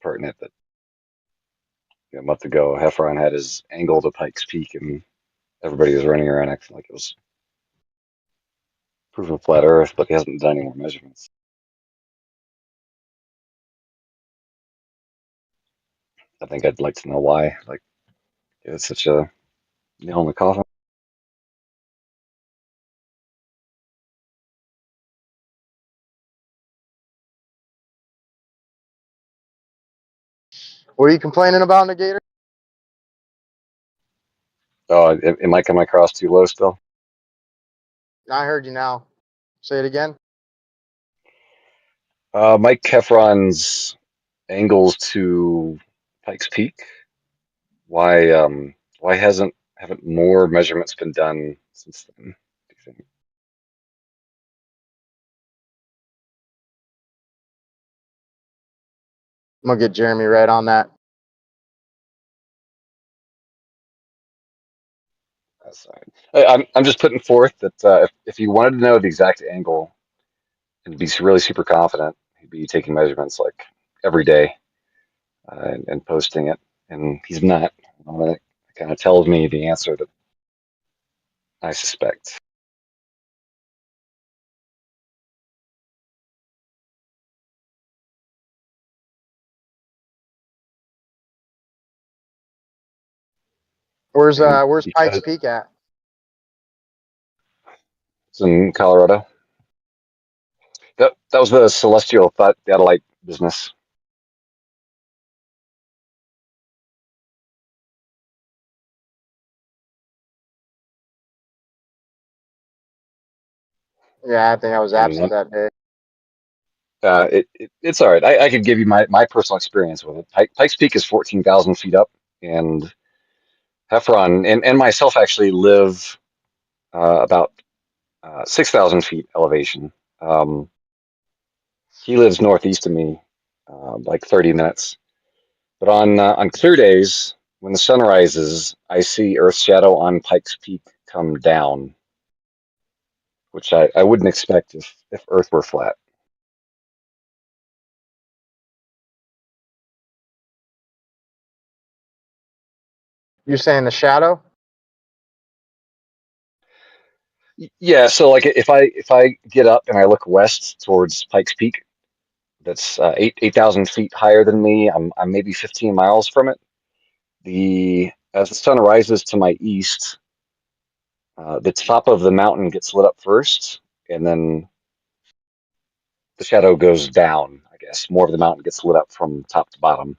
pertinent that a month ago Heffron had his angle to Pikes Peak, and everybody was running around acting like it was proven flat Earth, but he hasn't done any more measurements. I think I'd like to know why. Like, it's such a nail in the coffin. What are you complaining about, Negator? Oh, am I coming across too low still? I heard you now. Say it again. Mike Heffron's angles to Pikes Peak. Why haven't more measurements been done since then? Do you think? I'm gonna get Jeremy right on that. That's all right. I'm just putting forth that if you wanted to know the exact angle and be really super confident, he'd be taking measurements like every day and posting it, and he's not. That kind of tells me the answer that I suspect. And Where's Pikes because Peak at? it's in Colorado, that was the celestial Theodolite business. Yeah, I think I was And absent that day. it's all right. I could give you my personal experience with it. Pikes Peak is 14,000 feet up, and Heffron and myself actually live about 6,000 feet elevation. Um, he lives northeast of me, like 30 minutes. But on clear days, when the sun rises, I see Earth's shadow on Pikes Peak come down, which I wouldn't expect if Earth were flat. You're saying the shadow? Yeah, so like if I get up and I look west towards Pikes Peak, that's 8,000 feet higher than me. I'm maybe 15 miles from it. The As the sun rises to my east, the top of the mountain gets lit up first, and then the shadow goes down. I guess more of the mountain gets lit up from top to bottom.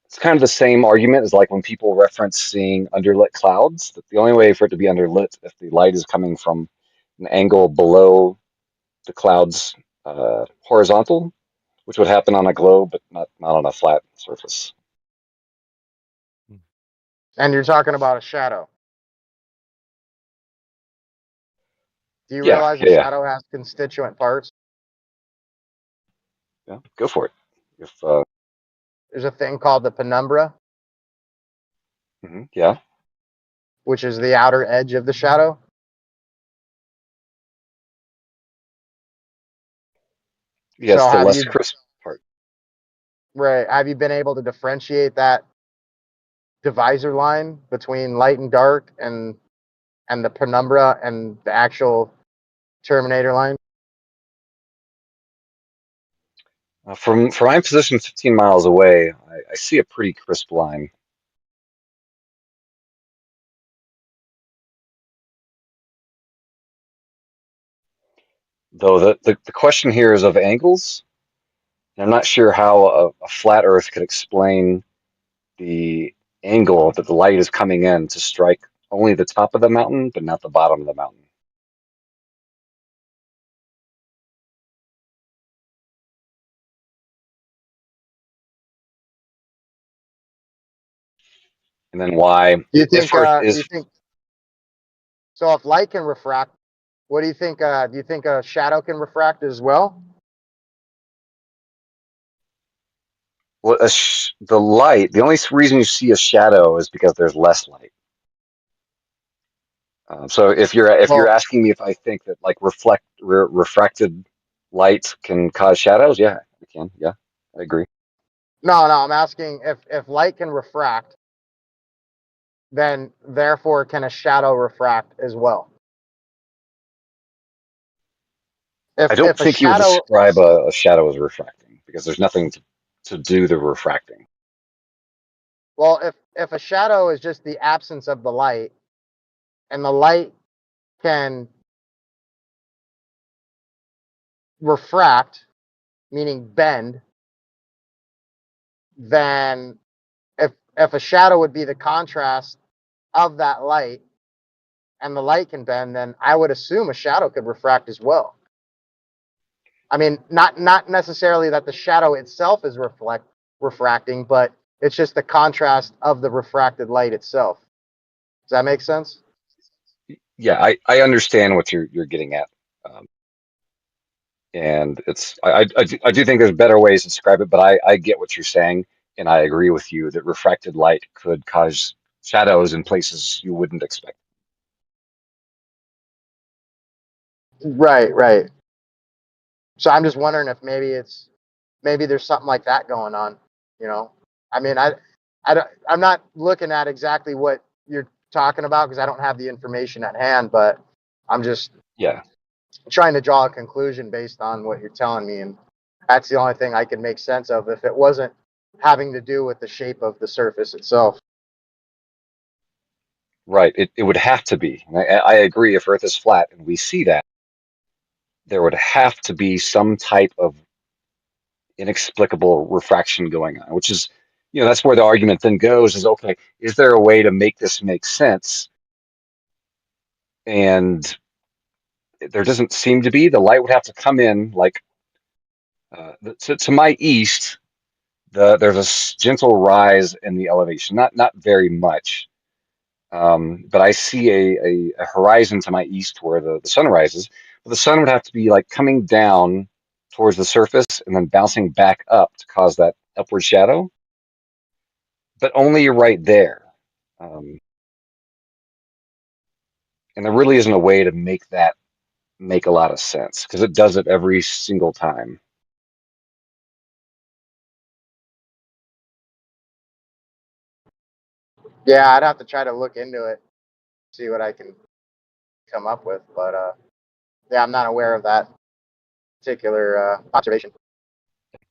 It's kind of the same argument as like when people reference seeing underlit clouds. That the only way for it to be underlit if the light is coming from an angle below the clouds horizontal, which would happen on a globe, but not on a flat surface. And you're talking about a shadow. Do you Yeah, realize a yeah, yeah, shadow has constituent parts? yeah. Go for it. If There's a thing called the penumbra, yeah, which is the outer edge of the shadow. yes, So the less crisp part. have you been able to differentiate that divisor line between light and dark and the penumbra and the actual terminator line? From my position 15 miles away, I see a pretty crisp line. Though the question here is of angles. I'm not sure how a flat Earth could explain the angle that the light is coming in to strike only the top of the mountain, but not the bottom of the mountain. And then why, Do you if think? Earth Do you is think so? If light can refract, what do you think? Do you think a shadow can refract as well? well, the light, the only reason you see a shadow is because there's less light. So if you're Well, asking me if I think that like refracted light can cause shadows? Yeah, it can. Yeah, I agree. No, I'm asking if light can refract, then therefore can a shadow refract as well? I If don't if a think you would shadow, describe a shadow as refracting because there's nothing to do the refracting. well, if a shadow is just the absence of the light, and the light can refract, meaning bend, then if a shadow would be the contrast of that light, and the light can bend, then I would assume a shadow could refract as well. I mean, not necessarily that the shadow itself is refracting, but it's just the contrast of the refracted light itself. Does that make sense? Yeah, I understand what you're getting at. Um, and I do think there's better ways to describe it, but I get what you're saying, and I agree with you that refracted light could cause shadows in places you wouldn't expect. Right, right. So I'm just wondering if maybe there's something like that going on. You know, I mean, I'm not looking at exactly what you're talking about because I don't have the information at hand, but I'm just Yeah, trying to draw a conclusion based on what you're telling me, and that's the only thing I can make sense of if it wasn't having to do with the shape of the surface itself. right. It would have to be. And I agree. If Earth is flat and we see that, there would have to be some type of inexplicable refraction going on, which is, that's where the argument then goes is, okay, is there a way to make this make sense? And there doesn't seem to be. The light would have to come in like to my east. There's a gentle rise in the elevation, not very much, but I see a horizon to my east where the sun rises. But the sun would have to be like coming down towards the surface and then bouncing back up to cause that upward shadow, but only right there. Um, and there really isn't a way to make that make a lot of sense because it does it every single time. Yeah, I'd have to try to look into it, see what I can come up with, but yeah, I'm not aware of that particular observation.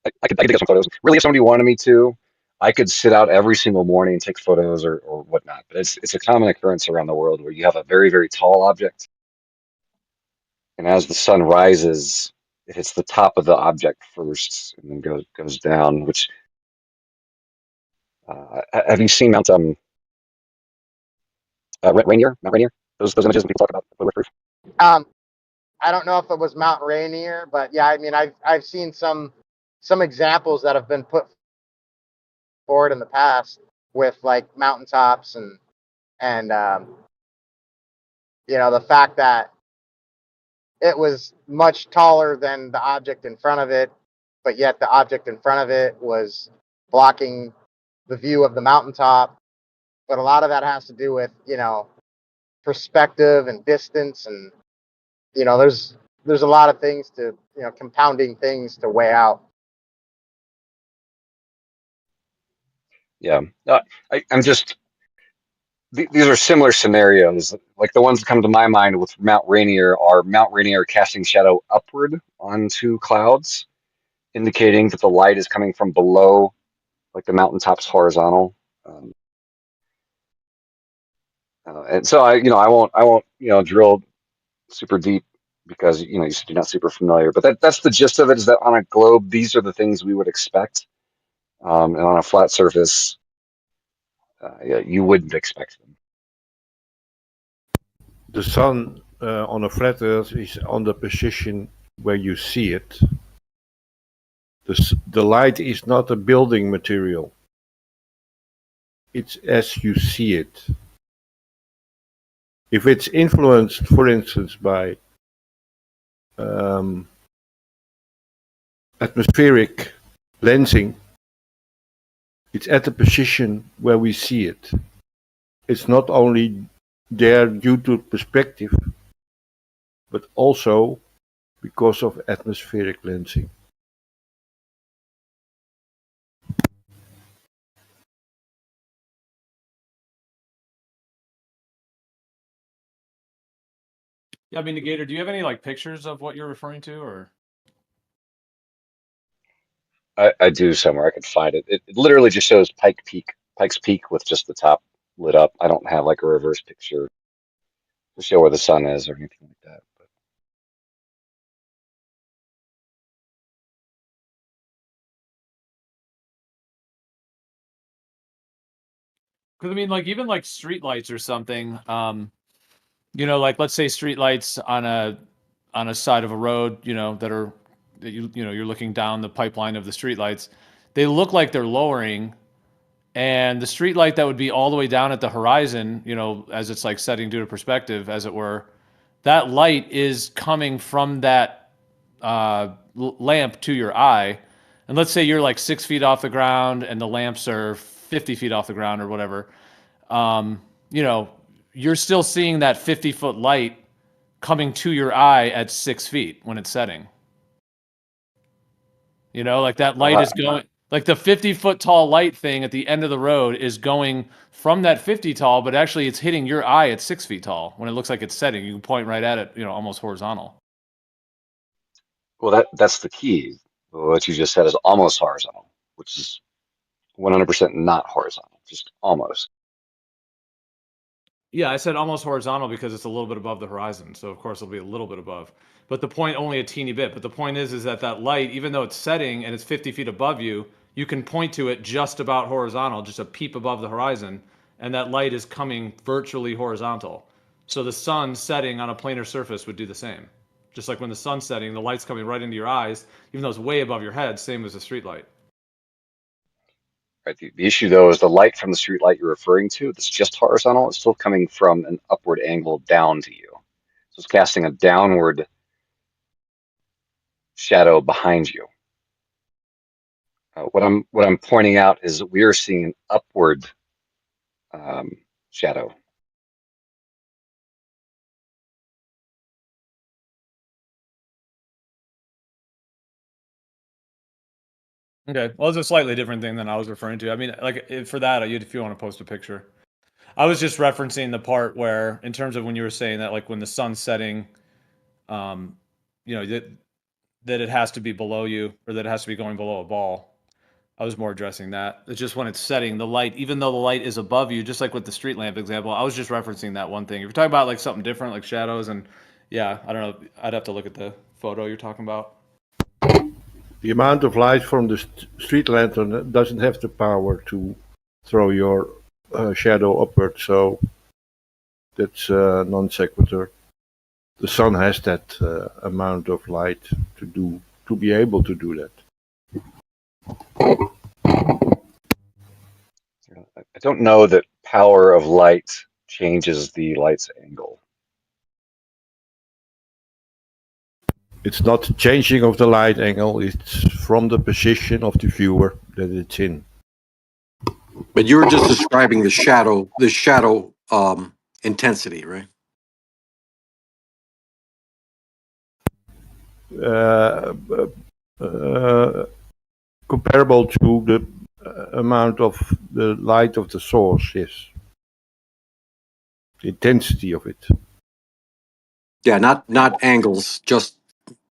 I could take some photos. Really, if somebody wanted me to, I could sit out every single morning and take photos or whatnot. But it's a common occurrence around the world where you have a very, very tall object, and as the sun rises, it hits the top of the object first and then goes down. Which have you seen Mount Rainier? Those images when people talk about the roof. Um, I don't know if it was Mount Rainier, but yeah, I mean, I've seen some examples that have been put forward in the past with like mountaintops and the fact that it was much taller than the object in front of it, but yet the object in front of it was blocking the view of the mountaintop. But a lot of that has to do with perspective and distance, and there's a lot of things to compounding things to weigh out. Yeah, I'm just these are similar scenarios. Like the ones that come to my mind with Mount Rainier are Mount Rainier casting shadow upward onto clouds, indicating that the light is coming from below, like the mountaintop's horizontal. Um, and so I won't drill super deep because you said you're not super familiar. But that's the gist of it. Is that on a globe, these are the things we would expect, and on a flat surface, yeah, you wouldn't expect them. The sun on a flat Earth is on the position where you see it. The light is not a building material. It's as you see it. If it's influenced, for instance, by um, atmospheric lensing, it's at the position where we see it. It's not only there due to perspective, but also because of atmospheric lensing. Yeah, I mean, Negator, do you have any like pictures of what you're referring to, or? I do somewhere. I could find it. It literally just shows Pike's Peak with just the top lit up. I don't have like a reverse picture to show where the sun is or anything like that. But Because I mean, like even like street lights or something. Like let's say street lights on a side of a road, that you're looking down the pipeline of the street lights. They look like they're lowering, and the street light that would be all the way down at the horizon, as it's like setting due to perspective, as it were, that light is coming from that lamp to your eye. And let's say you're like 6 feet off the ground and the lamps are 50 feet off the ground or whatever. Um, you know, you're still seeing that 50-foot light coming to your eye at 6 feet when it's setting. Like that light well, is going, like the 50-foot tall light thing at the end of the road is going from that 50 tall, but actually it's hitting your eye at 6 feet tall when it looks like it's setting. You can point right at it, almost horizontal. that's the key. What you just said is almost horizontal, which is 100% not horizontal, just almost. Yeah, I said almost horizontal because it's a little bit above the horizon. So of course it'll be a little bit above. But the point only a teeny bit. But the point is that light, even though it's setting and it's 50 feet above you, you can point to it just about horizontal, just a peep above the horizon, and that light is coming virtually horizontal. So the sun setting on a planar surface would do the same. Just like when the sun's setting, the light's coming right into your eyes, even though it's way above your head, same as a street light. Right? The issue though is the light from the street light you're referring to, that's just horizontal, is still coming from an upward angle down to you. So it's casting a downward shadow behind you. What I'm pointing out is that we are seeing an upward shadow. Okay. Well, it's a slightly different thing than I was referring to. I mean, like for that, if you want to post a picture. I was just referencing the part where, in terms of when you were saying that, like when the sun's setting, um, that it has to be below you, or that it has to be going below a ball. I was more addressing that. It's just when it's setting, the light, even though the light is above you, just like with the street lamp example, I was just referencing that one thing. If you're talking about like something different, like shadows, and yeah, I don't know, I'd have to look at the photo you're talking about. The amount of light from the street lantern doesn't have the power to throw your shadow upward, so that's non sequitur. The sun has that amount of light to be able to do that. I don't know that power of light changes the light's angle. It's not the changing of the light angle, it's from the position of the viewer that it's in. But you were just describing the shadow intensity, right? Uh, uh, Comparable to the amount of the light of the source, yes. The intensity of it. Yeah, not angles, just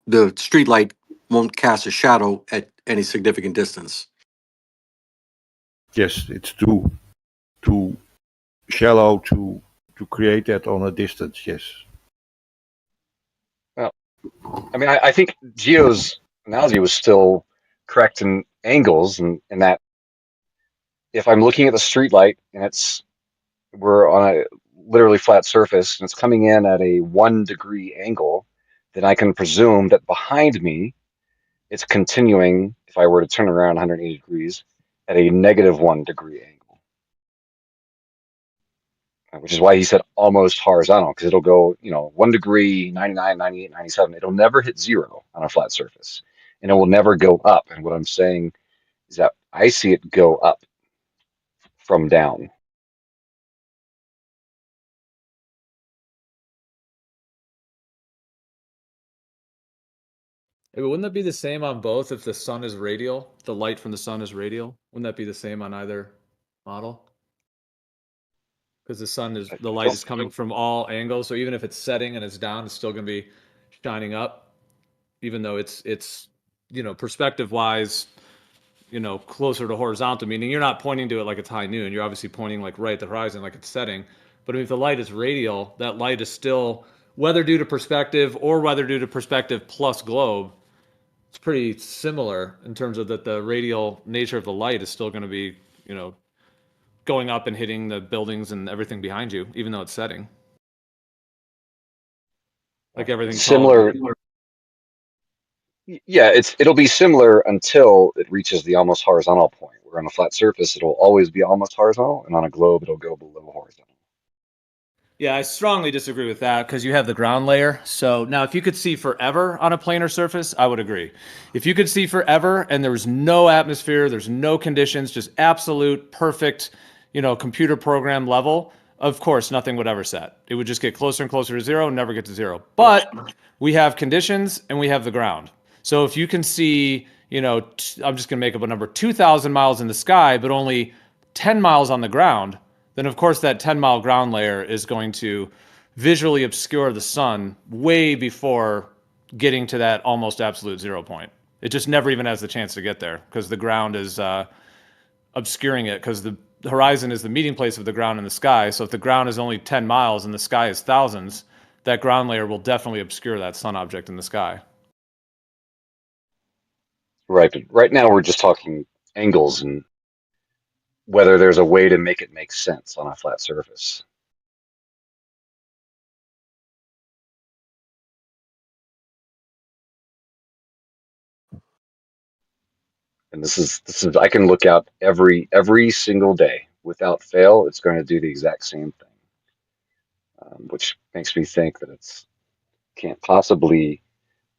the street light won't cast a shadow at any significant distance. Yes, it's too shallow to create that on a distance, yes. Well, I mean, I think Gio's analogy was still correct in angles, and that if I'm looking at the street light and we're on a literally flat surface and it's coming in at a 1 degree angle, then I can presume that behind me it's continuing, if I were to turn around 180 degrees, at a -1 degree angle, which is why he said almost horizontal, because it'll go, 1 degree, 99, 98, 97. It'll never hit zero on a flat surface, and it will never go up. And what I'm saying is that I see it go up from down. Hey, but wouldn't that be the same on both if the sun is radial? The light from the sun is radial. Wouldn't that be the same on either model? Because the light is coming from all angles. So even if it's setting and it's down, it's still going to be shining up, even though it's perspective wise, closer to horizontal. Meaning you're not pointing to it like it's high noon. You're obviously pointing like right at the horizon, like it's setting. But if the light is radial, that light is still, whether due to perspective or whether due to perspective plus globe, it's pretty similar in terms of that the radial nature of the light is still going to be, going up and hitting the buildings and everything behind you, even though it's setting. Like everything Similar. taller. Yeah, it'll be similar until it reaches the almost horizontal point. Where on a flat surface, it'll always be almost horizontal, and on a globe, it'll go below horizontal. Yeah, I strongly disagree with that because you have the ground layer. So now, if you could see forever on a planar surface, I would agree. If you could see forever and there was no atmosphere, there's no conditions, just absolute perfect, computer program level, of course, nothing would ever set. It would just get closer and closer to zero and never get to zero. But we have conditions and we have the ground. So if you can see, I'm just going to make up a number, 2,000 miles in the sky, but only 10 miles on the ground, then of course that 10-mile ground layer is going to visually obscure the sun way before getting to that almost absolute 0 point. It just never even has the chance to get there because the ground is obscuring it, because the horizon is the meeting place of the ground and the sky. So if the ground is only 10 miles and the sky is thousands, that ground layer will definitely obscure that sun object in the sky. Right, but right now we're just talking angles and whether there's a way to make it make sense on a flat surface. And this is I can look out every single day without fail. It's going to do the exact same thing, which makes me think that it's can't possibly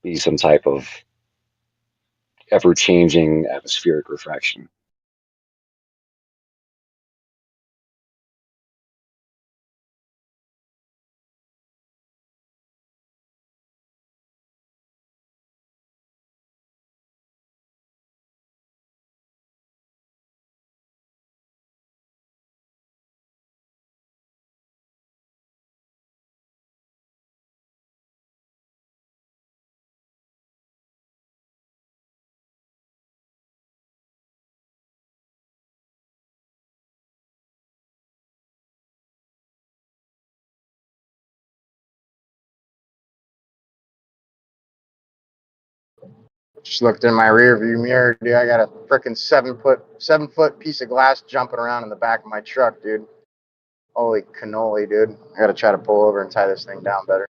be some type of ever-changing atmospheric refraction. Just looked in my rear view mirror, dude. I got a freaking 7 foot piece of glass jumping around in the back of my truck, dude. Holy cannoli, dude. I gotta try to pull over and tie this thing down better.